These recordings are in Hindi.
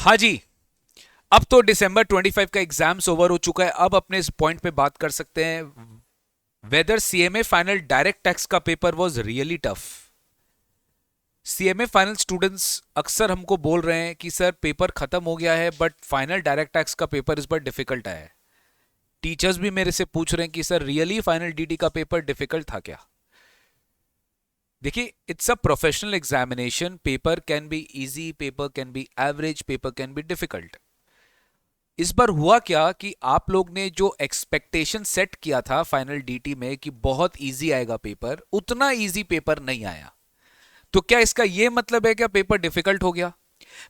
हाँ जी। अब तो दिसंबर 25 का एग्जाम्स ओवर हो चुका है। अब अपने इस पॉइंट पे बात कर सकते हैं, whether CMA final direct tax का paper was really tough. CMA final students अक्सर हमको बोल रहे हैं कि सर पेपर खत्म हो गया है बट फाइनल डायरेक्ट टैक्स का पेपर इस बार डिफिकल्ट आया है। टीचर्स भी मेरे से पूछ रहे हैं कि सर रियली फाइनल डीटी का पेपर डिफिकल्ट था क्या। देखिए, it's a professional examination. Paper can be easy, paper can be average, paper can be difficult. इस बार हुआ क्या कि आप लोग ने जो एक्सपेक्टेशन सेट किया था फाइनल डीटी में कि बहुत इजी आएगा पेपर, उतना इजी पेपर नहीं आया। तो क्या इसका यह मतलब है क्या पेपर डिफिकल्ट हो गया?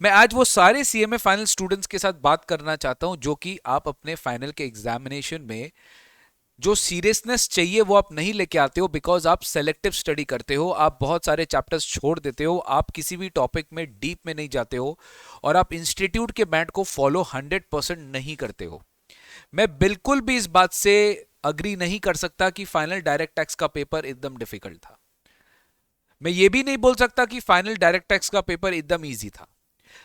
मैं आज वो सारे सीएमए फाइनल स्टूडेंट्स के साथ बात करना चाहता हूं जो कि आप अपने फाइनल के एग्जामिनेशन में जो सीरियसनेस चाहिए वो आप नहीं लेके आते हो, बिकॉज आप सेलेक्टिव स्टडी करते हो, आप बहुत सारे चैप्टर्स छोड़ देते हो, आप किसी भी टॉपिक में डीप में नहीं जाते हो और आप इंस्टीट्यूट के बैंड को फॉलो 100% नहीं करते हो। मैं बिल्कुल भी इस बात से अग्री नहीं कर सकता कि फाइनल डायरेक्ट टैक्स का पेपर एकदम डिफिकल्ट था। मैं ये भी नहीं बोल सकता कि फाइनल डायरेक्ट टैक्स का पेपर एकदम ईजी था।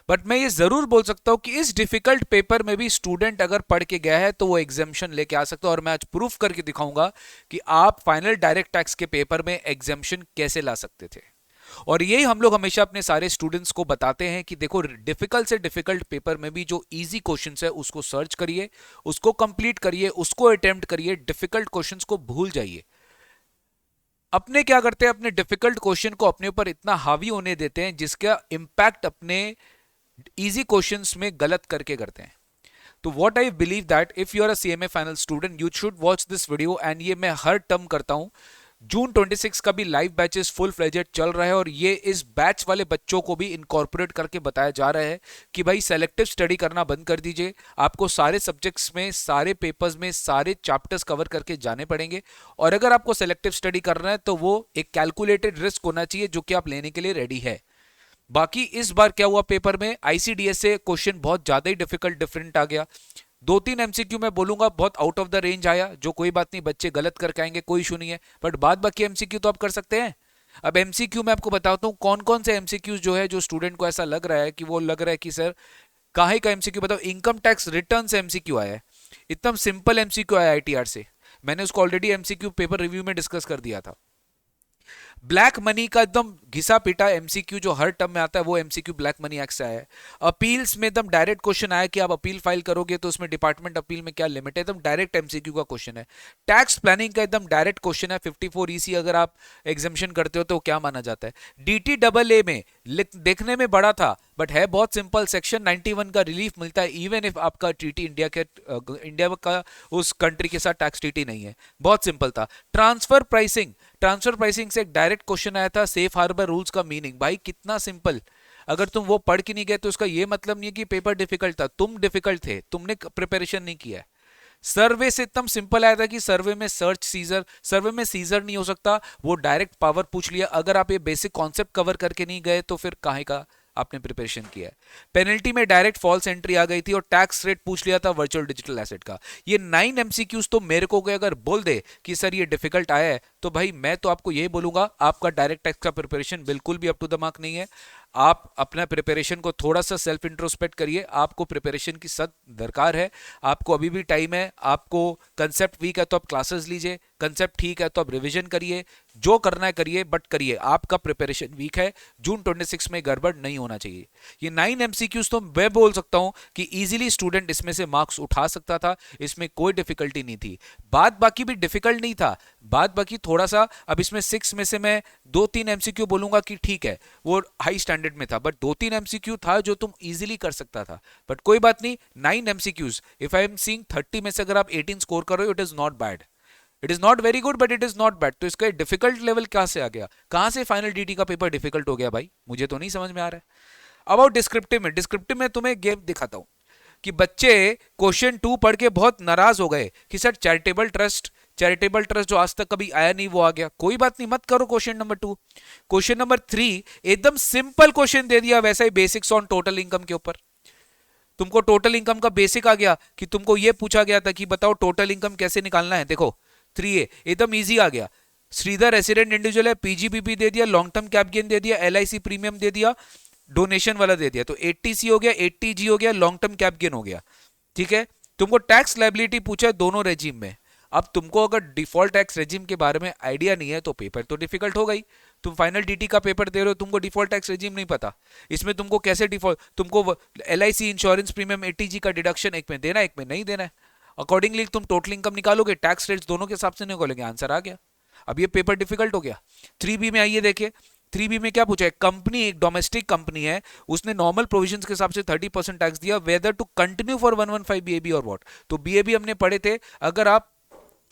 बट मैं ये जरूर बोल सकता हूं कि इस डिफिकल्ट पेपर में भी स्टूडेंट अगर पढ़ के गया है तो वो एग्जामेशन लेके आ सकता है, और मैं आज प्रूफ करके दिखाऊंगा कि आप फाइनल डायरेक्ट टैक्स के पेपर में एग्जामेशन कैसे ला सकते थे। और यही हम लोग हमेशा अपने सारे स्टूडेंट्स को बताते हैं कि देखो, डिफिकल्ट से डिफिकल्ट पेपर में भी जो इजी क्वेश्चंस है उसको सर्च करिए, उसको कंप्लीट करिए, उसको अटेम्प्ट करिए, डिफिकल्ट क्वेश्चंस को भूल जाइए। अपने क्या करते हैं, अपने डिफिकल्ट क्वेश्चन को अपने ऊपर इतना हावी होने देते हैं जिसका इंपैक्ट अपने इजी क्वेश्चंस में गलत करके करते हैं। तो what I believe that if you are a CMA final student you should watch this video, and ये मैं हर टर्म करता हूं। जून 26 का भी लाइव बैचेस फुल फ्लेजेड चल रहा है और ये इस बैच वाले बच्चों को भी इनकॉर्पोरेट करके बताया जा रहा है कि भाई सेलेक्टिव स्टडी करना बंद कर दीजिए। आपको सारे सब्जेक्ट्स में, सारे पेपर्स में, सारे चैप्टर्स कवर करके जाने पड़ेंगे। और अगर आपको सेलेक्टिव स्टडी करना है तो वो एक कैलकुलेटेड रिस्क होना चाहिए जो कि आप लेने के लिए रेडी है। बाकी इस बार क्या हुआ, पेपर में आईसीडीएस से क्वेश्चन बहुत ज्यादा ही डिफिकल्ट डिफरेंट आ गया। दो तीन एमसीक्यू मैं बोलूंगा बहुत आउट ऑफ द रेंज आया, जो कोई बात नहीं, बच्चे गलत करके आएंगे, कोई इशू नहीं है, बट बाद बाकी एमसीक्यू तो आप कर सकते हैं। अब एमसीक्यू मैं आपको बताता हूँ कौन कौन से एमसीक्यूज जो है जो स्टूडेंट को ऐसा लग रहा है कि वो लग रहा है कि सर काहे का एमसीक्यू बताओ। इनकम टैक्स रिटर्न से एमसीक्यू आया है, एकदम सिंपल एमसीक्यू आया आईटीआर से। मैंने उसको ऑलरेडी एमसीक्यू पेपर रिव्यू में डिस्कस कर दिया था। ब्लैक मनी का एकदम घिसा पिटा एमसीक्यू जो हर टर्म में आता है वो एमसीक्यू ब्लैक मनी एक्ट से आया है। अपील्स में एकदम डायरेक्ट क्वेश्चन आया कि आप अपील फाइल करोगे तो उसमें डिपार्टमेंट अपील में क्या लिमिट है, एकदम डायरेक्ट एमसीक्यू का क्वेश्चन है। टैक्स प्लानिंग का एकदम डायरेक्ट क्वेश्चन है, 54 ईसी अगर आप एग्जामिशन करते हो तो क्या माना जाता है। डीटी डबल ए में देखने में बड़ा था बट है बहुत सिंपल, सेक्शन 91 का रिलीफ मिलता है इवन इफ आपका टीटी इंडिया का उस कंट्री के साथ टैक्स टीटी नहीं है, बहुत सिंपल था। ट्रांसफर प्राइसिंग से एक डायरेक्ट क्वेश्चन आया था, सेफ हार्बर रूल्स का मीनिंग, भाई कितना सिंपल। अगर तुम वो पढ़ के नहीं गए तो उसका ये मतलब नहीं है कि पेपर डिफिकल्ट था, तुम डिफिकल्ट थे, तुमने प्रिपरेशन नहीं किया है। सर्वे से एकदम सिंपल आया था कि सर्वे में सर्वे में सीजर नहीं हो सकता, वो डायरेक्ट पावर पूछ लिया। अगर आप ये बेसिक कॉन्सेप्ट कवर करके नहीं गए तो फिर काहे का आपने प्रिपरेशन किया है। पेनल्टी में डायरेक्ट फॉल्स एंट्री आ गई थी और टैक्स रेट पूछ लिया था वर्चुअल डिजिटल एसेट का। ये 9 एमसीक्यूज तो मेरे को अगर बोल दे कि सर ये डिफिकल्ट आया है तो भाई मैं तो आपको यही बोलूंगा आपका डायरेक्ट टैक्स का प्रिपरेशन बिल्कुल भी अप टू द मार्क नहीं है। आप अपना प्रिपरेशन को थोड़ा सा सेल्फ इंट्रोस्पेक्ट करिए, आपको प्रिपरेशन की सख्त दरकार है, आपको अभी भी टाइम है। आपको कंसेप्ट वीक है तो आप क्लासेस लीजिए, कंसेप्ट ठीक है तो आप रिवीजन करिए, जो करना है करिए बट करिए। आपका प्रिपरेशन वीक है, जून 26 में गड़बड़ नहीं होना चाहिए। ये 9 एमसीक्यूज तो मैं बोल सकता हूं कि इजीली स्टूडेंट इसमें से मार्क्स उठा सकता था, इसमें कोई डिफिकल्टी नहीं थी। बात बाकी भी डिफिकल्ट नहीं था, बात बाकी थोड़ा सा, अब इसमें 6 में से मैं 2-3 एमसीक्यू बोलूंगा कि ठीक है वो हाई स्टैंडर्ड में था, बट 2-3 एमसीक्यू था जो तुम इजीली कर सकता था। बट कोई बात नहीं, 9 MCQs if I am seeing 30 में से अगर आप 18 स्कोर करो it is not bad, it is not very good but it is not bad. तो इसका डिफिकल्ट लेवल कहां से आ गया, कहां से फाइनल डीटी का पेपर डिफिकल्ट हो गया भाई, मुझे तो नहीं समझ में आ रहा है। अब डिस्क्रिप्टिव में तुम्हें गेम दिखाता हूं कि बच्चे क्वेश्चन 2 पढ़ के बहुत नाराज हो गए कि सर चैरिटेबल ट्रस्ट जो आज तक कभी आया नहीं वो आ गया। कोई बात नहीं, मत करो क्वेश्चन नंबर 2। क्वेश्चन नंबर 3 एकदम सिंपल क्वेश्चन दे दिया, वैसा ही बेसिक्स ऑन टोटल इनकम के ऊपर। तुमको टोटल इनकम का बेसिक आ गया कि तुमको ये पूछा गया था कि बताओ टोटल इनकम कैसे निकालना है। देखो 3A एकदम इजी आ गया। श्रीधर रेसिडेंट इंडिविजुअल है, पीजीबीपी दे दिया, लॉन्ग टर्म कैप गेन दे दिया, एलआईसी प्रीमियम दे दिया, डोनेशन वाला दे दिया, तो 80C हो गया, 80G हो गया, लॉन्ग टर्म कैप गेन हो गया। ठीक है, तुमको टैक्स लाइबिलिटी पूछा है दोनों रेजिम में। अब तुमको अगर डिफॉल्ट टैक्स रेजिम के बारे में आइडिया नहीं है तो पेपर तो डिफिकल्ट हो गई। तुम फाइनल डीटी का पेपर दे रहे हो, तुमको डिफॉल्ट टैक्स रेजिम नहीं पता, इसमें तुमको कैसे डिफॉल्ट, तुमको LIC इंश्योरेंस प्रीमियम 80G का डिडक्शन एक में देना है, एक में नहीं देना है, अकॉर्डिंगली तुम टोटल इनकम निकालोगे, टैक्स रेट्स दोनों के हिसाब से निकालोगे, आंसर आ गया। अब ये पेपर डिफिकल्ट हो गया। 3B में आइए देखिए, 3B में क्या पूछा है, कंपनी एक डोमेस्टिक कंपनी है, उसने नॉर्मल प्रोविजंस के हिसाब से 30% टैक्स दिया, whether to continue for 115 BAB और व्हाट। तो BAB हमने पढ़े थे, अगर आप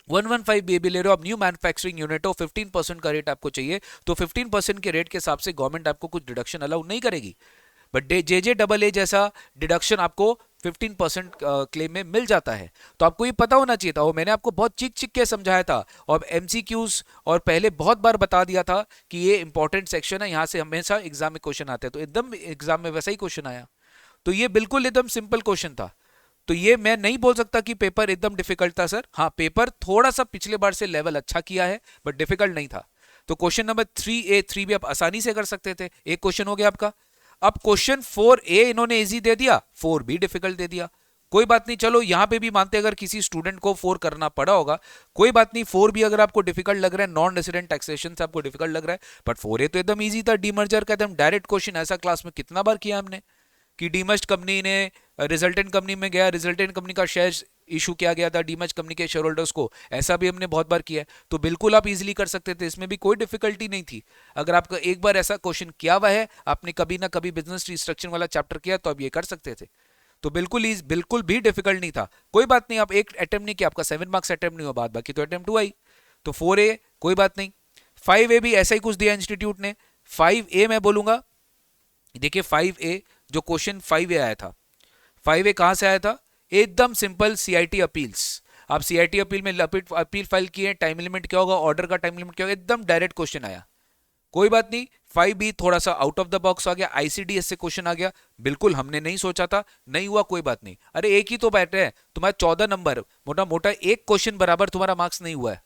115 BAB ले रहे हो, आप न्यू मैन्युफैक्चरिंग यूनिट हो, 15% का रेट आपको चाहिए, तो 15% के रेट के हिसाब से गवर्नमेंट आपको कुछ डिडक्शन अलाउ नहीं करेगी, बट JJAA जैसा डिडक्शन आपको 15% क्लेम में मिल जाता है। तो आपको ये पता होना चाहिए था, और मैंने आपको बहुत चिक चिक के समझाया था, और MCQs और पहले बहुत बार बता दिया था कि ये इंपॉर्टेंट सेक्शन है, यहाँ से हमेशा एग्जाम में क्वेश्चन आते हैं, तो एकदम एग्जाम में वैसा ही क्वेश्चन आया। तो ये बिल्कुल एकदम सिंपल क्वेश्चन था। तो ये मैं नहीं बोल सकता कि पेपर एकदम डिफिकल्ट था सर, हाँ पेपर थोड़ा सा पिछले बार से लेवल अच्छा किया है, बट डिफिकल्ट नहीं था। तो क्वेश्चन नंबर 3A 3B आप आसानी से कर सकते थे, एक क्वेश्चन हो गया आपका। अब क्वेश्चन 4A इन्होंने इजी दे दिया, 4B डिफिकल्ट दे दिया, कोई बात नहीं, चलो यहां पे भी मानते अगर किसी स्टूडेंट को 4 करना पड़ा होगा, कोई बात नहीं, 4B अगर आपको डिफिकल्ट लग रहा है, नॉन रेसिडेंट टैक्सेशन से आपको डिफिकल्ट लग रहा है, बट 4A तो एकदम इजी था, डीमर्जर का एकदम डायरेक्ट क्वेश्चन, ऐसा क्लास में कितना बार किया हमने कि डीमर्ज्ड कंपनी ने रिजल्टेंट कंपनी में गया, रिजल्टेंट कंपनी का शेयर इशू किया गया था डीमर्ज कंपनी के शेयर होल्डर्स को, ऐसा भी हमने बहुत बार किया है। तो बिल्कुल आप इजीली कर सकते थे, इसमें भी कोई डिफिकल्टी नहीं थी। अगर आपका एक बार ऐसा क्वेश्चन किया हुआ है, आपने कभी ना कभी बिजनेस रिस्ट्रक्चर वाला चैप्टर किया, तो आप ये कर सकते थे। तो बिल्कुल भी डिफिकल्ट नहीं था, कोई बात नहीं, आप एक अटेम्प्ट नहीं किया, आपका 7 मार्क्स अटेम्प्ट नहीं हुआ, बाद बाकी तो अटेम्प्ट हुआ ही। तो 4A कोई बात नहीं, 5A भी ऐसा ही कुछ दिया इंस्टीट्यूट ने। 5A मैं बोलूंगा, देखिए 5A जो क्वेश्चन 5A आया था, 5A कहां से आया था, एकदम सिंपल, CIT अपील्स। आप CIT अपील में अपील फाइल किए, टाइम लिमिट क्या होगा, ऑर्डर का टाइम लिमिट क्या होगा, एकदम डायरेक्ट क्वेश्चन आया, कोई बात नहीं। 5B थोड़ा सा आउट ऑफ द बॉक्स आ गया, ICDS से क्वेश्चन आ गया, बिल्कुल हमने नहीं सोचा था, नहीं हुआ कोई बात नहीं, अरे एक ही तो बैठे हैं, तुम्हारा 14 नंबर, मोटा मोटा एक क्वेश्चन बराबर तुम्हारा मार्क्स नहीं हुआ है,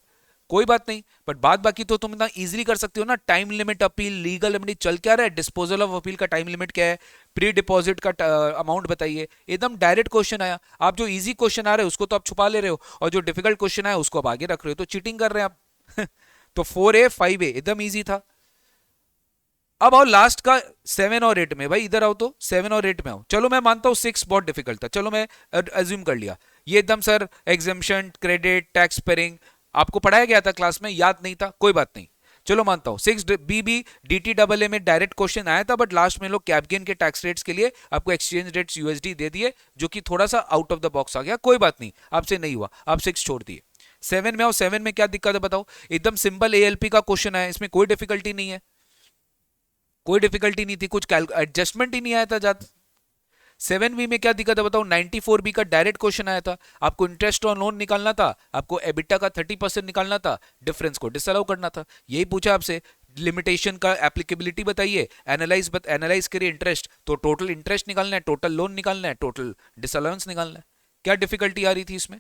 कोई बात नहीं, बट बात बाकी तो तुम इतना इजीली कर सकते हो ना। Time limit appeal, legal remedy चल क्या रहा है, डिस्पोजल ऑफ अपील का टाइम लिमिट क्या है, प्री डिपॉजिट का अमाउंट बताइए, एकदम डायरेक्ट क्वेश्चन आया। आप जो इजी क्वेश्चन आ रहे हैं उसको तो आप छुपा ले रहे हो, और जो डिफिकल्ट क्वेश्चन आया उसको आप आगे रख रहे हो, तो चीटिंग कर रहे हैं आप। तो 4A 5A एकदम इजी था। अब आओ लास्ट का 7 और 8 में, भाई इधर आओ, तो 7 और 8 में आओ। चलो मैं मानता हूं 6 बहुत डिफिकल्ट था, चलो मैं अज्यूम कर लिया, ये एकदम sir exemption, credit, tax pairing आपको पढ़ाया गया था क्लास में, याद नहीं था, कोई बात नहीं, चलो मानता हूं। 6B DTAA में डायरेक्ट क्वेश्चन आया था, बट लास्ट में लोग कैप गेन के टैक्स रेट्स के लिए आपको एक्सचेंज रेट्स USD दे दिए, जो कि थोड़ा सा आउट ऑफ द बॉक्स आ गया, कोई बात नहीं, आपसे नहीं हुआ, आप 6 छोड़ दिए। 7 में आओ, 7 में क्या दिक्कत है बताओ, एकदम सिंपल ALP का क्वेश्चन है, इसमें कोई डिफिकल्टी नहीं है, कोई डिफिकल्टी नहीं थी, कुछ एडजस्टमेंट ही नहीं आया था ज्यादा। 7B में क्या दिक्कत है बताओ, 94B का डायरेक्ट क्वेश्चन आया था, आपको इंटरेस्ट ऑन लोन निकालना था, आपको एबिटा का 30% निकालना था, डिफरेंस को डिसअलाउ करना था, यही पूछा आपसे। लिमिटेशन का एप्लीकेबिलिटी बताइए, एनालाइज करिए इंटरेस्ट, तो टोटल इंटरेस्ट निकालना है, टोटल लोन निकालना है, टोटल डिसअलाउंस निकालना है, क्या डिफिकल्टी आ रही थी इसमें,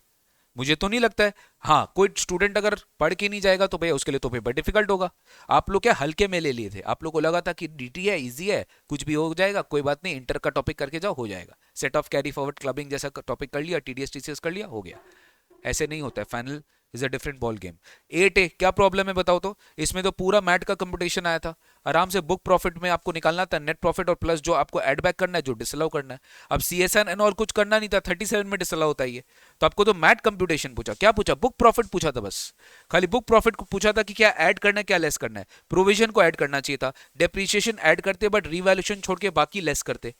मुझे तो नहीं लगता है। हाँ, कोई स्टूडेंट अगर पढ़ के नहीं जाएगा तो भैया उसके लिए तो पेपर डिफिकल्ट होगा। आप लोग क्या हल्के में ले लिए थे, आप लोग को लगा था कि DT है, इजी है, कुछ भी हो जाएगा, कोई बात नहीं, इंटर का टॉपिक करके जाओ हो जाएगा, set of carry forward clubbing जैसा टॉपिक कर लिया, TDS TCS कर लिया, हो गया। ऐसे नहीं होता है, final is a different ball game. 8A क्या प्रॉब्लम है बताओ, तो इसमें तो पूरा मैट का कंपटीशन आया था, आराम से बुक प्रॉफिट में आपको निकालना था, नेट प्रॉफिट और प्लस जो आपको एड बैक करना है, जो डिसअलाउ करना है। अब CSN और कुछ करना नहीं था, 37 में डिसअलाउ होता है ये, तो आपको तो मैट कंप्यूटेशन पूछा, क्या पूछा, बुक प्रॉफिट पूछा था, बस खाली बुक प्रॉफिट को पूछा था कि क्या ऐड करना है, क्या लेस करना है, प्रोविजन को ऐड करना चाहिए था, डेप्रीशिएशन ऐड करते बट रिवैल्यूएशन छोड़ के बाकी लेस करते,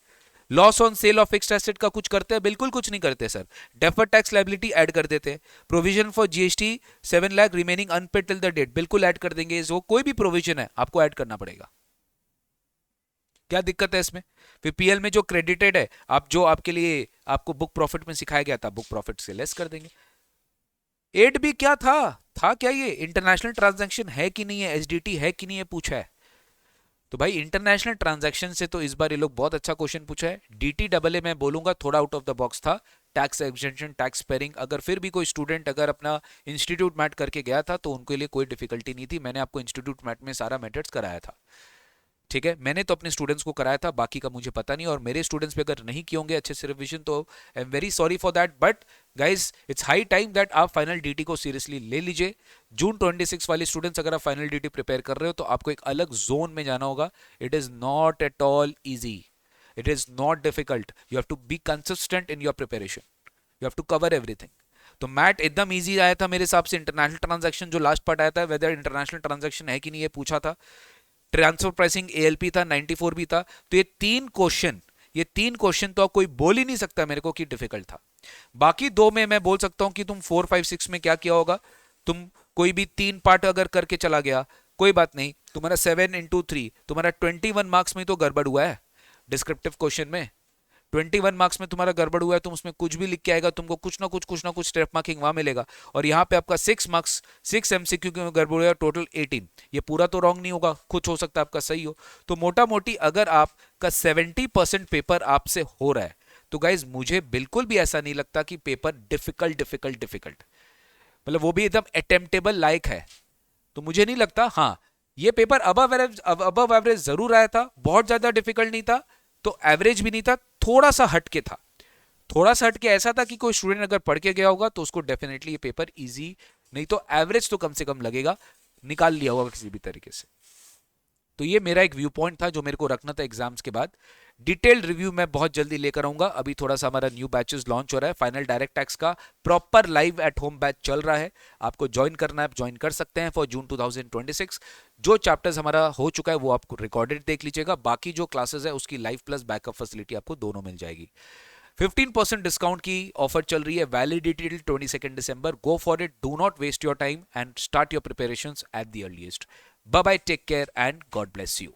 loss on sale of fixed asset का कुछ करते हैं, बिल्कुल कुछ नहीं करते sir, deferred tax liability add कर देते हैं, provision for GST 7 lakh remaining unpaid till the date बिल्कुल ऐड कर देंगे, जो कोई भी प्रोविजन है आपको ऐड करना पड़ेगा, क्या दिक्कत है इसमें। फिर PL में जो क्रेडिटेड है, आप जो आपके लिए आपको बुक प्रॉफिट में सिखाया गया था, बुक प्रॉफिट से लेस कर देंगे। 8B क्या था क्या, ये इंटरनेशनल ट्रांजैक्शन है कि नहीं है, SDT है कि नहीं है पूछा है, तो भाई इंटरनेशनल ट्रांजैक्शन से तो इस बार ये लोग बहुत अच्छा क्वेश्चन पूछा है। DTAA मैं बोलूंगा थोड़ा आउट ऑफ द बॉक्स था, टैक्स एग्जेंशन, टैक्स पेयरिंग, अगर फिर भी कोई स्टूडेंट अगर अपना इंस्टीट्यूट मैट करके गया था तो उनके लिए कोई डिफिकल्टी नहीं थी, मैंने आपको इंस्टीट्यूट मैट में सारा मेथड्स कराया था। ठीक है, मैंने तो अपने स्टूडेंट्स को कराया था, बाकी का मुझे पता नहीं, और मेरे स्टूडेंट्स भी अगर नहीं किए होंगे अच्छे से रिविजन तो I am very sorry for that, but guys it's high time that आप फाइनल डीटी को सीरियसली ले लीजिए। जून 26 वाले स्टूडेंट्स, अगर आप फाइनल डीटी प्रिपेयर कर रहे हो तो आपको एक अलग जोन में जाना होगा। It is not at all easy, it is not difficult, you have to be consistent in your preparation, you have to cover everything. तो मैट एकदम इजी आया था मेरे हिसाब से। इंटरनेशनल ट्रांजैक्शन जो लास्ट पार्ट आया था, वेदर इंटरनेशनल ट्रांजैक्शन है कि नहीं ये पूछा था। ट्रांसफर प्राइसिंग एएलपी था, 94 भी था। तो ये तीन क्वेश्चन तो आप कोई बोल ही नहीं सकता मेरे को कि डिफिकल्ट था। बाकी दो में मैं बोल सकता हूं कि तुम 4 5 6 में क्या किया होगा। तुम कोई भी 3 पार्ट अगर करके चला गया कोई बात नहीं, तुम्हारा 7 into 3 तुम्हारा 21 मार्क्स में तो गड़बड़ हुआ है। डिस्क्रिप्टिव क्वेश्चन में 21 मार्क्स में तुम्हारा गड़बड़ हुआ है, तुम उसमें कुछ भी लिख के आएगा, तुमको कुछ ना कुछ स्टेप मार्किंग वहां मिलेगा। और यहाँ पे आपका 6 मार्क्स 6 एमसीक्यू में गड़बड़ हुआ, टोटल 18। ये पूरा तो रॉन्ग नहीं होगा, कुछ हो सकता है आपका सही हो। तो मोटा मोटी अगर आपका 70% पेपर आपसे हो रहा है तो गाइज मुझे बिल्कुल भी ऐसा नहीं लगता कि पेपर डिफिकल्ट डिफिकल्ट डिफिकल्ट, मतलब वो भी एकदम अटेम्प्टेबल लायक है। तो मुझे नहीं लगता, हाँ ये पेपर अबव एवरेज जरूर आया था, बहुत ज्यादा डिफिकल्ट नहीं था, तो एवरेज भी नहीं था, थोड़ा सा हटके था। थोड़ा सा हटके ऐसा था कि कोई स्टूडेंट अगर पढ़ के गया होगा तो उसको डेफिनेटली ये पेपर इजी, नहीं तो एवरेज तो कम से कम लगेगा, निकाल लिया होगा किसी भी तरीके से। तो ये मेरा एक व्यू पॉइंट था जो मेरे को रखना था एग्जाम्स के बाद। डिटेल्ड रिव्यू मैं बहुत जल्दी लेकर आऊंगा। अभी थोड़ा सा हमारा न्यू बैचेस लॉन्च हो रहा है, फाइनल डायरेक्ट टैक्स का proper live at home batch चल रहा है। आपको ज्वाइन करना है, ज्वाइन कर सकते हैं फॉर जून 2026। जो चैप्टर्स हमारा हो चुका है वो आपको रिकॉर्डेड देख लीजिएगा, बाकी जो क्लासेस है उसकी लाइव प्लस बैकअप फैसिलिटी आपको दोनों मिल जाएगी। 15% डिस्काउंट की ऑफर चल रही है, वैलिडिटी टिल 22 दिसंबर। Go for it, do not waste your time and start your preparations at the earliest. Bye bye, take care and God bless you.